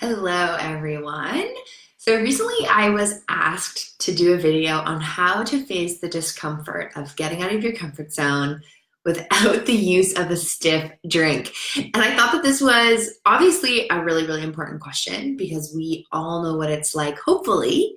Hello, everyone. So recently I was asked to do a video on how to face the discomfort of getting out of your comfort zone without the use of a stiff drink. And I thought that this was obviously a really, really important question because we all know what it's like, hopefully,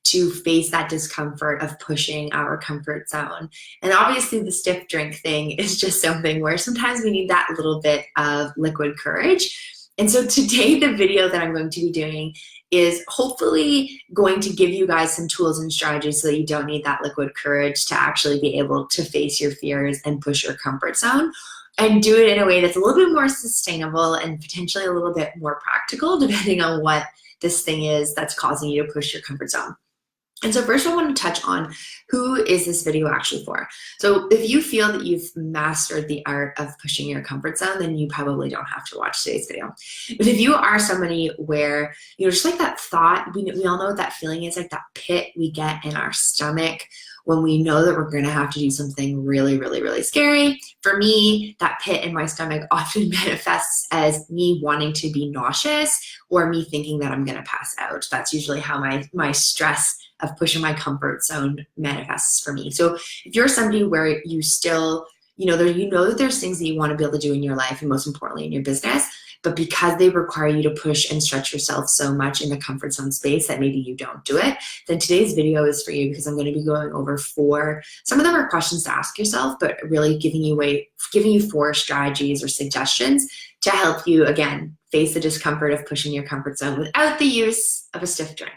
to face that discomfort of pushing our comfort zone. And obviously, the stiff drink thing is just something where sometimes we need that little bit of liquid courage. And so today, the video that I'm going to be doing is hopefully going to give you guys some tools and strategies so that you don't need that liquid courage to actually be able to face your fears and push your comfort zone and do it in a way that's a little bit more sustainable and potentially a little bit more practical, depending on what this thing is that's causing you to push your comfort zone. And so first I want to touch on who is this video actually for. So if you feel that you've mastered the art of pushing your comfort zone, then you probably don't have to watch today's video. But if you are somebody where, just like that thought, we all know what that feeling is, like that pit we get in our stomach when we know that we're going to have to do something really, really, really scary. For me, that pit in my stomach often manifests as me wanting to be nauseous or me thinking that I'm going to pass out. That's usually how my stress of pushing my comfort zone manifests for me. So if you're somebody where you still, that there's things that you want to be able to do in your life and most importantly in your business, but because they require you to push and stretch yourself so much in the comfort zone space that maybe you don't do it, then today's video is for you because I'm going to be going over some of them are questions to ask yourself, but really giving you 4 strategies or suggestions to help you, again, face the discomfort of pushing your comfort zone without the use of a stiff drink.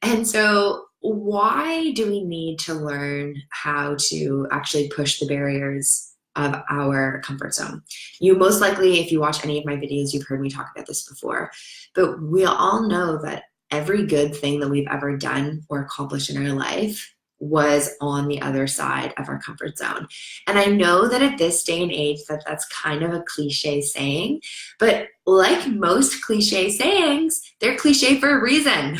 And so why do we need to learn how to actually push the barriers of our comfort zone? You most likely, if you watch any of my videos, you've heard me talk about this before, but we all know that every good thing that we've ever done or accomplished in our life was on the other side of our comfort zone. And I know that at this day and age that's kind of a cliche saying, but like most cliche sayings, they're cliche for a reason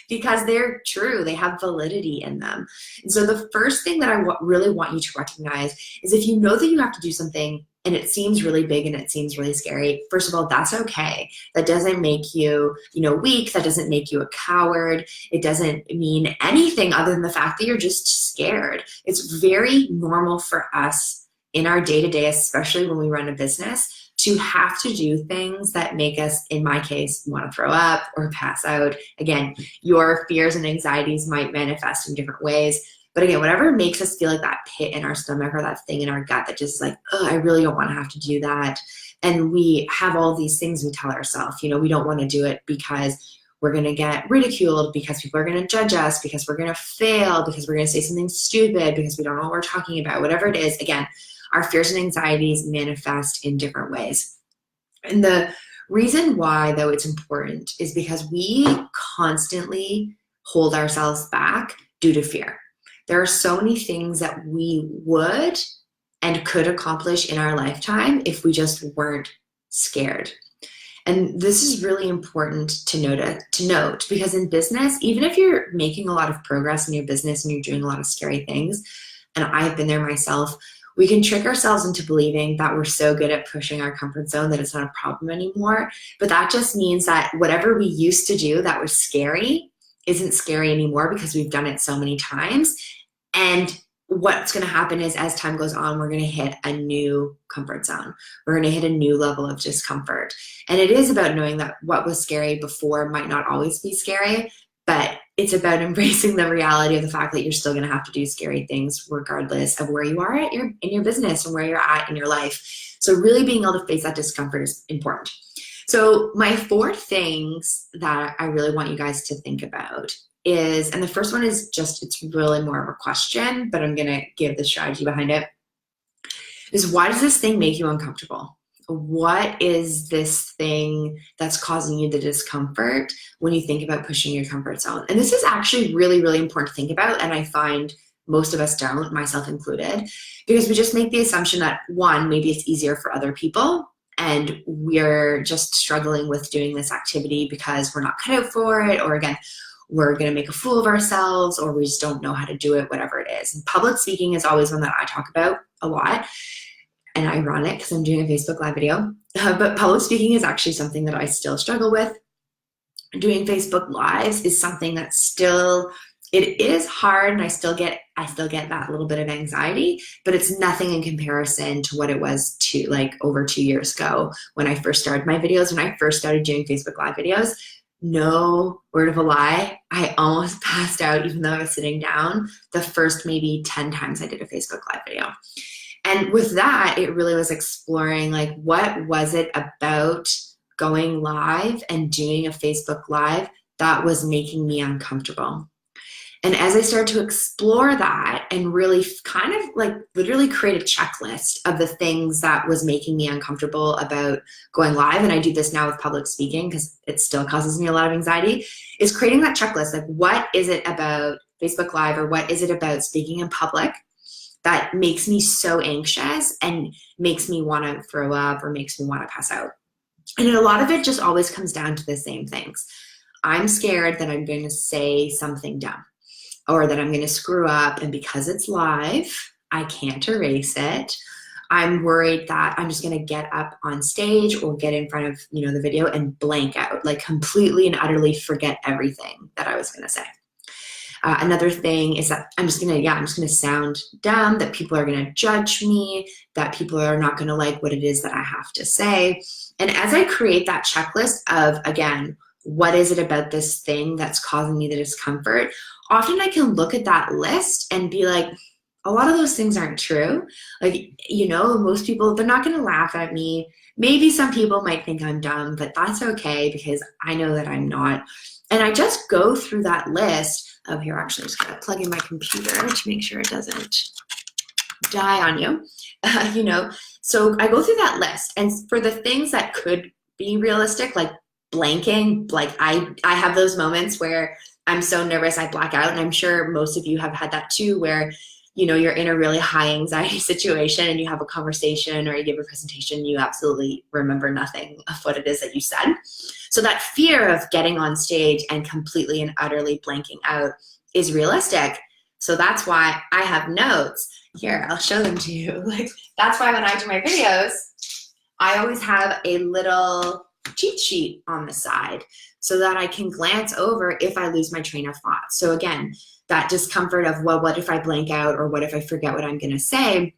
because they're true. They have validity in them. And so the first thing that I really want you to recognize is if you know that you have to do something and it seems really big and it seems really scary, first of all, that's okay. That doesn't make you, weak. That doesn't make you a coward. It doesn't mean anything other than the fact that you're just scared. It's very normal for us in our day-to-day, especially when we run a business, to have to do things that make us, in my case, want to throw up or pass out. Again, your fears and anxieties might manifest in different ways. But again, whatever makes us feel like that pit in our stomach or that thing in our gut that just like, oh, I really don't want to have to do that. And we have all these things we tell ourselves, we don't want to do it because we're going to get ridiculed, because people are going to judge us, because we're going to fail, because we're going to say something stupid, because we don't know what we're talking about, whatever it is. Again, our fears and anxieties manifest in different ways. And the reason why, though, it's important is because we constantly hold ourselves back due to fear. There are so many things that we would and could accomplish in our lifetime if we just weren't scared. And this is really important to note because in business, even if you're making a lot of progress in your business and you're doing a lot of scary things, and I've been there myself, we can trick ourselves into believing that we're so good at pushing our comfort zone that it's not a problem anymore. But that just means that whatever we used to do that was scary isn't scary anymore because we've done it so many times. And what's going to happen is as time goes on, we're going to hit a new comfort zone. We're going to hit a new level of discomfort. And it is about knowing that what was scary before might not always be scary, but it's about embracing the reality of the fact that you're still going to have to do scary things regardless of where you are in your business and where you're at in your life. So really being able to face that discomfort is important. So my 4 things that I really want you guys to think about is, and the first one is it's really more of a question, but I'm going to give the strategy behind it, is why does this thing make you uncomfortable? What is this thing that's causing you the discomfort when you think about pushing your comfort zone? And this is actually really, really important to think about. And I find most of us don't, myself included, because we just make the assumption that, one, maybe it's easier for other people and we're just struggling with doing this activity because we're not cut out for it, or again, we're going to make a fool of ourselves, or we just don't know how to do it, whatever it is. And public speaking is always one that I talk about a lot. And ironic because I'm doing a Facebook Live video, but public speaking is actually something that I still struggle with. doing Facebook Lives is something that's still, it is hard, and I still get that little bit of anxiety, but it's nothing in comparison to what it was like over 2 years ago when I first started my videos. When I first started doing Facebook Live videos, no word of a lie, I almost passed out even though I was sitting down the first maybe 10 times I did a Facebook Live video. And with that, it really was exploring, like, what was it about going live and doing a Facebook Live that was making me uncomfortable? And as I started to explore that and really kind of like literally create a checklist of the things that was making me uncomfortable about going live, and I do this now with public speaking because it still causes me a lot of anxiety, is creating that checklist. Like, what is it about Facebook Live, or what is it about speaking in public that makes me so anxious and makes me want to throw up or makes me want to pass out? And a lot of it just always comes down to the same things. I'm scared that I'm going to say something dumb, or that I'm going to screw up, and because it's live, I can't erase it. I'm worried that I'm just going to get up on stage or get in front of, the video and blank out, like completely and utterly forget everything that I was going to say. Another thing is that I'm just gonna sound dumb, that people are gonna judge me, that people are not gonna like what it is that I have to say. And as I create that checklist of, again, what is it about this thing that's causing me the discomfort, often I can look at that list and be like, a lot of those things aren't true. Like, most people, they're not gonna laugh at me. Maybe some people might think I'm dumb, but that's okay because I know that I'm not. And I just go through that list of, here, actually, I'm just gonna plug in my computer to make sure it doesn't die on you. So I go through that list, and for the things that could be realistic, like blanking, like I have those moments where I'm so nervous I black out, and I'm sure most of you have had that too, where you're in a really high anxiety situation and you have a conversation or you give a presentation, you absolutely remember nothing of what it is that you said. So that fear of getting on stage and completely and utterly blanking out is realistic. So that's why I have notes. Here, I'll show them to you. Like, that's why when I do my videos, I always have a little cheat sheet on the side so that I can glance over if I lose my train of thought. So again, that discomfort of, well, what if I blank out, or what if I forget what I'm going to say?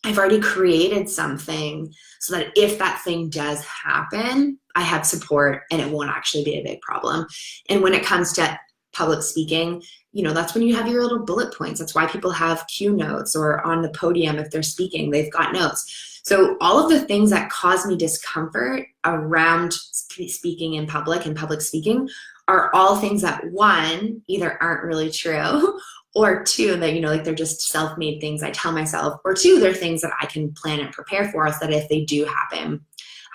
I've already created something so that if that thing does happen, I have support and it won't actually be a big problem. And when it comes to public speaking, that's when you have your little bullet points. That's why people have cue notes, or on the podium, if they're speaking, they've got notes. So all of the things that cause me discomfort around speaking in public and public speaking are all things that, one, either aren't really true, or two, that, like they're just self-made things I tell myself, or two, they're things that I can plan and prepare for, so that if they do happen,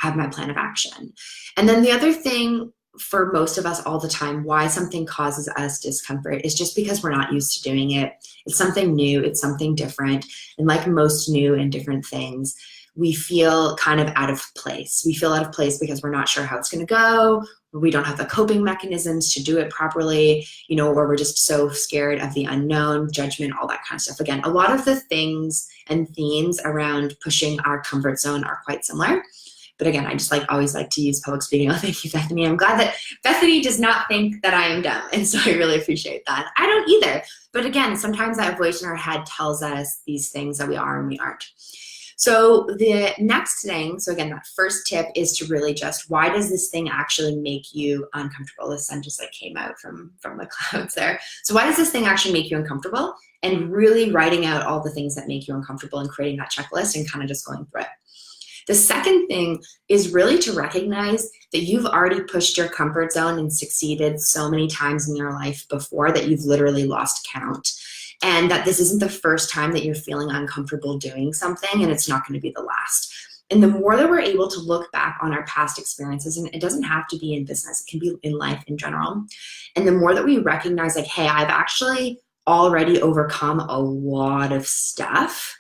I have my plan of action. And then the other thing for most of us all the time, why something causes us discomfort, is just because we're not used to doing it. It's something new, it's something different. And like most new and different things, we feel kind of out of place. We feel out of place because we're not sure how it's going to go, or we don't have the coping mechanisms to do it properly, or we're just so scared of the unknown, judgment, all that kind of stuff. Again, a lot of the things and themes around pushing our comfort zone are quite similar. But again, I just always like to use public speaking. Oh, thank you, Bethany. I'm glad that Bethany does not think that I am dumb. And so I really appreciate that. I don't either. But again, sometimes that voice in our head tells us these things that we are and we aren't. So the next thing, so again, that first tip is to really just, why does this thing actually make you uncomfortable? The sun just came out from the clouds there. So why does this thing actually make you uncomfortable? And really writing out all the things that make you uncomfortable and creating that checklist and kind of just going through it. The second thing is really to recognize that you've already pushed your comfort zone and succeeded so many times in your life before that you've literally lost count. And that this isn't the first time that you're feeling uncomfortable doing something, and it's not going to be the last. And the more that we're able to look back on our past experiences, and it doesn't have to be in business, it can be in life in general. And the more that we recognize, like, hey, I've actually already overcome a lot of stuff,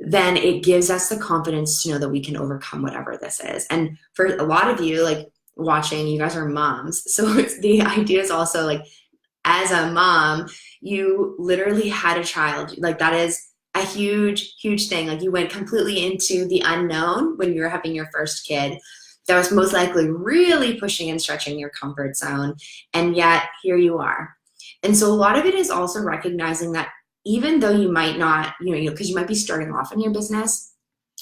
then it gives us the confidence to know that we can overcome whatever this is. And for a lot of you, like watching, you guys are moms. So it's, the idea is also like, as a mom, you literally had a child. Like, that is a huge, huge thing. Like, you went completely into the unknown when you were having your first kid. that was most likely really pushing and stretching your comfort zone, and yet here you are. And so a lot of it is also recognizing that even though you might not, because you might be starting off in your business,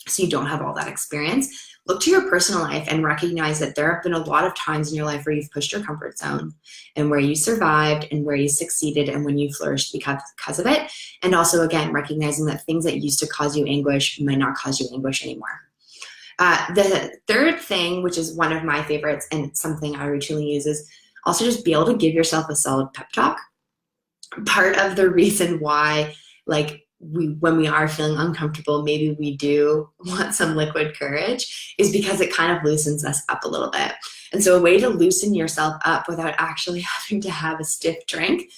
so you don't have all that experience, look to your personal life and recognize that there have been a lot of times in your life where you've pushed your comfort zone and where you survived and where you succeeded and when you flourished because of it. And also, again, recognizing that things that used to cause you anguish might not cause you anguish anymore. The third thing, which is one of my favorites and something I routinely use, is also just be able to give yourself a solid pep talk. Part of the reason why, when we are feeling uncomfortable, maybe we do want some liquid courage, is because it kind of loosens us up a little bit. And so a way to loosen yourself up without actually having to have a stiff drink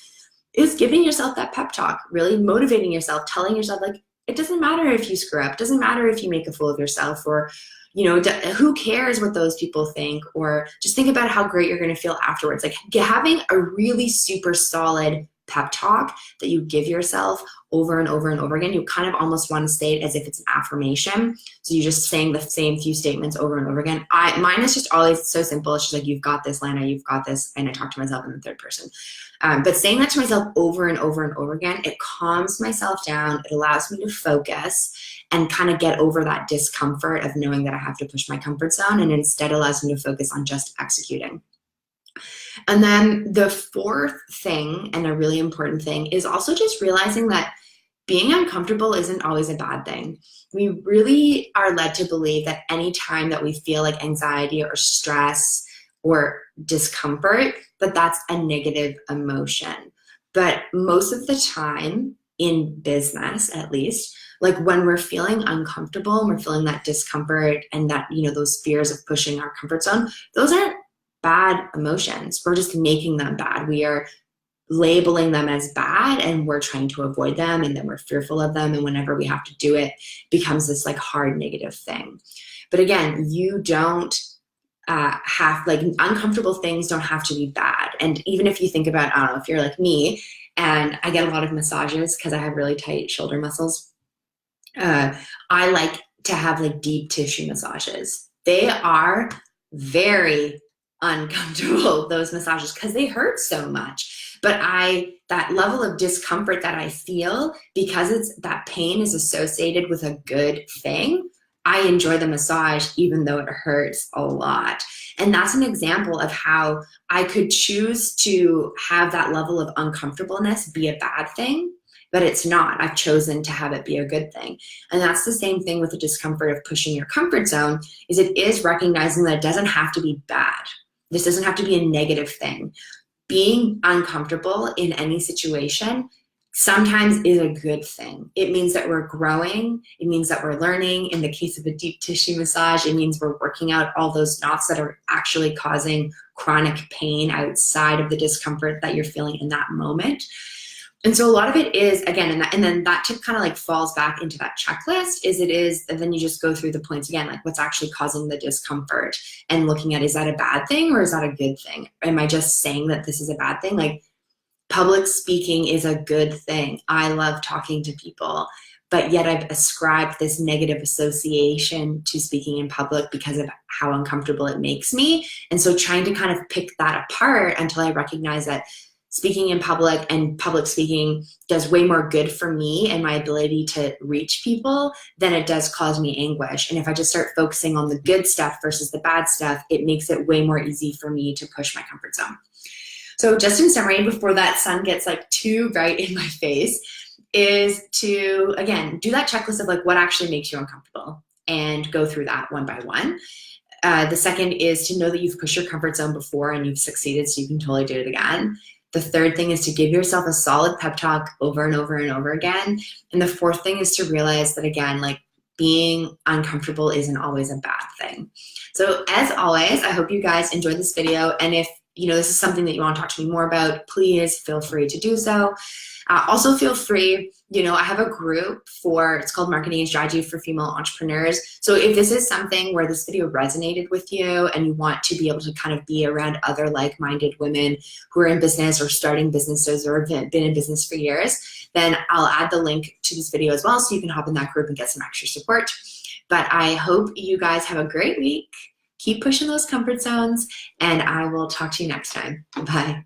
is giving yourself that pep talk, really motivating yourself, telling yourself, it doesn't matter if you screw up, it doesn't matter if you make a fool of yourself, or who cares what those people think, or just think about how great you're going to feel afterwards. Having a really super solid pep talk that you give yourself over and over and over again. You kind of almost want to say it as if it's an affirmation. So you're just saying the same few statements over and over again. Mine is just always so simple. It's just you've got this, Lana, you've got this. And I talk to myself in the third person. But saying that to myself over and over and over again, it calms myself down. It allows me to focus and kind of get over that discomfort of knowing that I have to push my comfort zone, and instead allows me to focus on just executing. And then the fourth thing, and a really important thing, is also just realizing that being uncomfortable isn't always a bad thing. We really are led to believe that any time that we feel like anxiety or stress or discomfort, that's a negative emotion. But most of the time, in business at least, when we're feeling uncomfortable and we're feeling that discomfort and that, those fears of pushing our comfort zone, those aren't bad emotions. We're just making them bad. We are labeling them as bad, and we're trying to avoid them, and then we're fearful of them, and whenever we have to do it, becomes this hard negative thing. But again, you don't have uncomfortable things don't have to be bad. And even if you think about, I don't know, if you're like me and I get a lot of massages because I have really tight shoulder muscles, I like to have deep tissue massages. They are very uncomfortable, those massages, because they hurt so much. But that level of discomfort that I feel, because that pain is associated with a good thing, I enjoy the massage even though it hurts a lot. And that's an example of how I could choose to have that level of uncomfortableness be a bad thing, but it's not. I've chosen to have it be a good thing. And that's the same thing with the discomfort of pushing your comfort zone, is it is recognizing that it doesn't have to be bad. This doesn't have to be a negative thing. Being uncomfortable in any situation sometimes is a good thing. It means that we're growing. It means that we're learning. In the case of a deep tissue massage, it means we're working out all those knots that are actually causing chronic pain outside of the discomfort that you're feeling in that moment. And so a lot of it is, again, and then that kind of falls back into that checklist, and then you just go through the points again, what's actually causing the discomfort, and looking at, is that a bad thing or is that a good thing? Am I just saying that this is a bad thing? Public speaking is a good thing. I love talking to people, but yet I've ascribed this negative association to speaking in public because of how uncomfortable it makes me. And so trying to kind of pick that apart until I recognize that speaking in public and public speaking does way more good for me and my ability to reach people than it does cause me anguish. And if I just start focusing on the good stuff versus the bad stuff, it makes it way more easy for me to push my comfort zone. So just in summary, before that sun gets too bright in my face, is to, again, do that checklist of what actually makes you uncomfortable and go through that one by one. The second is to know that you've pushed your comfort zone before and you've succeeded, so you can totally do it again. The third thing is to give yourself a solid pep talk over and over and over again. And the fourth thing is to realize that, again, being uncomfortable isn't always a bad thing. So as always, I hope you guys enjoyed this video. And if this is something that you want to talk to me more about, please feel free to do so. Also feel free, I have a group it's called Marketing and Strategy for Female Entrepreneurs. So if this is something where this video resonated with you and you want to be able to kind of be around other like-minded women who are in business or starting businesses or have been in business for years, then I'll add the link to this video as well so you can hop in that group and get some extra support. But I hope you guys have a great week. Keep pushing those comfort zones, and I will talk to you next time. Bye.